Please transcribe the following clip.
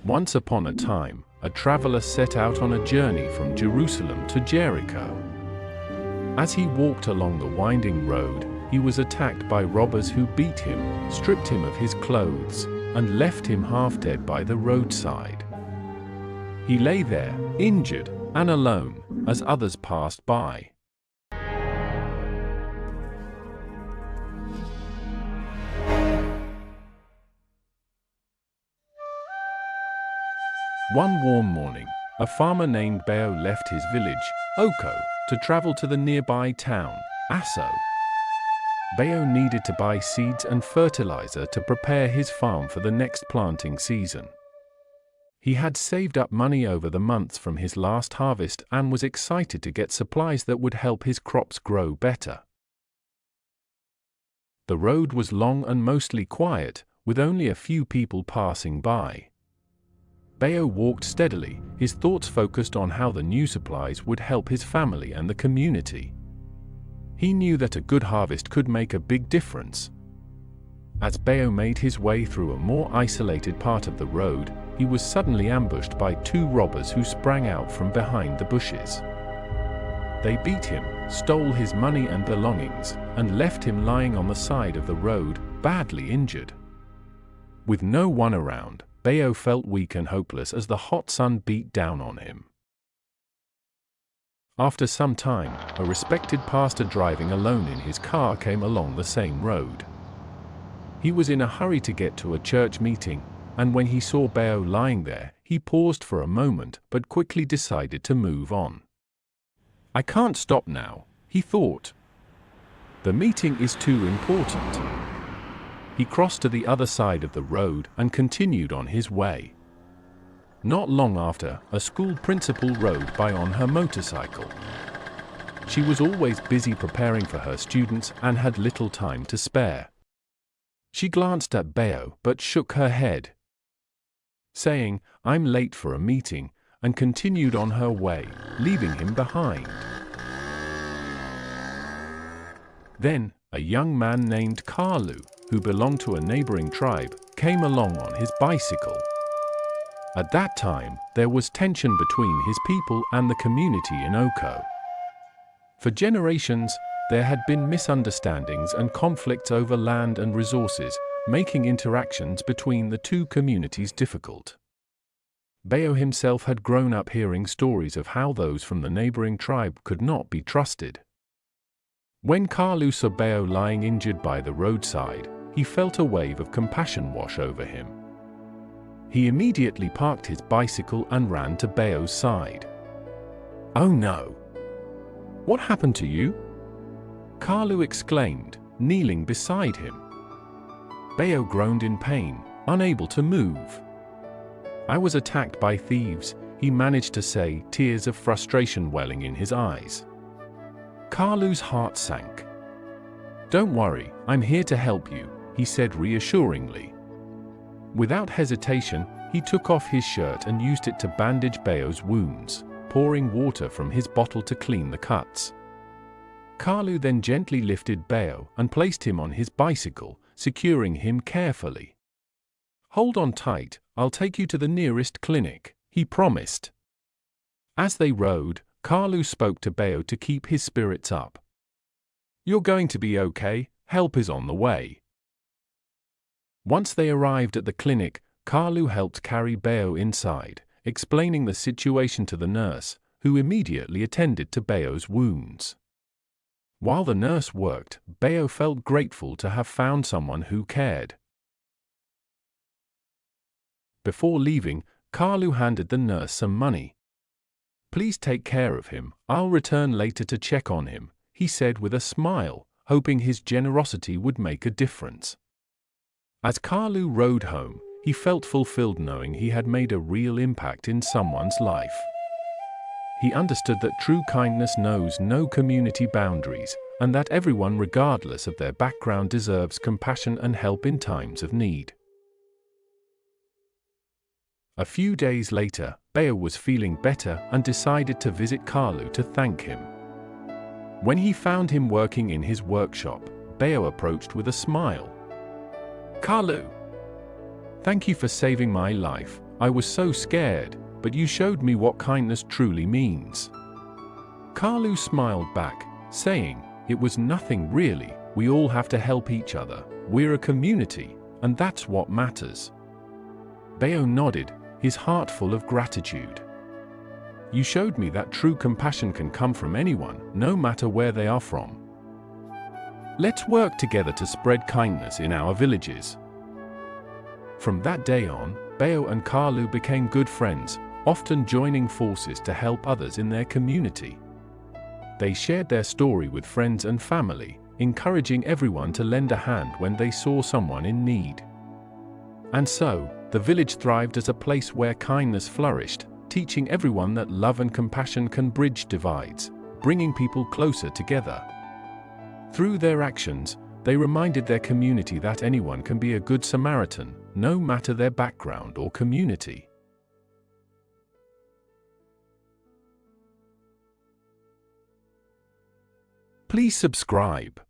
Once upon a time, a traveler set out on a journey from Jerusalem to Jericho. As he walked along the winding road, he was attacked by robbers who beat him, stripped him of his clothes, and left him half dead by the roadside. He lay there, injured and alone, as others passed by. One warm morning, a farmer named Bayo left his village, Oko, to travel to the nearby town, Asso. Bayo needed to buy seeds and fertilizer to prepare his farm for the next planting season. He had saved up money over the months from his last harvest and was excited to get supplies that would help his crops grow better. The road was long and mostly quiet, with only a few people passing by. Bayo walked steadily, his thoughts focused on how the new supplies would help his family and the community. He knew that a good harvest could make a big difference. As Bayo made his way through a more isolated part of the road, he was suddenly ambushed by two robbers who sprang out from behind the bushes. They beat him, stole his money and belongings, and left him lying on the side of the road, badly injured. With no one around, Bayo felt weak and hopeless as the hot sun beat down on him. After some time, a respected pastor driving alone in his car came along the same road. He was in a hurry to get to a church meeting, and when he saw Bayo lying there, he paused for a moment but quickly decided to move on. "I can't stop now," he thought. "The meeting is too important." He crossed to the other side of the road and continued on his way. Not long after, a school principal rode by on her motorcycle. She was always busy preparing for her students and had little time to spare. She glanced at Bayo but shook her head, saying, "I'm late for a meeting," and continued on her way, leaving him behind. Then, a young man named Kalu, who belonged to a neighboring tribe, came along on his bicycle. At that time, there was tension between his people and the community in Oko. For generations, there had been misunderstandings and conflicts over land and resources, making interactions between the two communities difficult. Bayo himself had grown up hearing stories of how those from the neighboring tribe could not be trusted. When Kalu saw Bayo lying injured by the roadside, he felt a wave of compassion wash over him. He immediately parked his bicycle and ran to Bayo's side. "Oh no! What happened to you?" Kalu exclaimed, kneeling beside him. Bayo groaned in pain, unable to move. "I was attacked by thieves," he managed to say, tears of frustration welling in his eyes. Kalu's heart sank. "Don't worry, I'm here to help you," he said reassuringly. Without hesitation, he took off his shirt and used it to bandage Bayo's wounds, pouring water from his bottle to clean the cuts. Kalu then gently lifted Bayo and placed him on his bicycle, securing him carefully. "Hold on tight, I'll take you to the nearest clinic," he promised. As they rode, Kalu spoke to Bayo to keep his spirits up. "You're going to be okay, help is on the way." Once they arrived at the clinic, Kalu helped carry Bayo inside, explaining the situation to the nurse, who immediately attended to Bayo's wounds. While the nurse worked, Bayo felt grateful to have found someone who cared. Before leaving, Kalu handed the nurse some money. "Please take care of him, I'll return later to check on him," he said with a smile, hoping his generosity would make a difference. As Kalu rode home, he felt fulfilled knowing he had made a real impact in someone's life. He understood that true kindness knows no community boundaries, and that everyone regardless of their background deserves compassion and help in times of need. A few days later, Bayo was feeling better and decided to visit Kalu to thank him. When he found him working in his workshop, Bayo approached with a smile. "Kalu, thank you for saving my life. I was so scared, but you showed me what kindness truly means." Kalu smiled back, saying, "It was nothing really. We all have to help each other. We're a community, and that's what matters." Bayo nodded, his heart full of gratitude. "You showed me that true compassion can come from anyone, no matter where they are from. Let's work together to spread kindness in our villages." From that day on, Bayo and Kalu became good friends, often joining forces to help others in their community. They shared their story with friends and family, encouraging everyone to lend a hand when they saw someone in need. And so, the village thrived as a place where kindness flourished, teaching everyone that love and compassion can bridge divides, bringing people closer together. Through their actions, they reminded their community that anyone can be a good Samaritan, no matter their background or community. Please subscribe.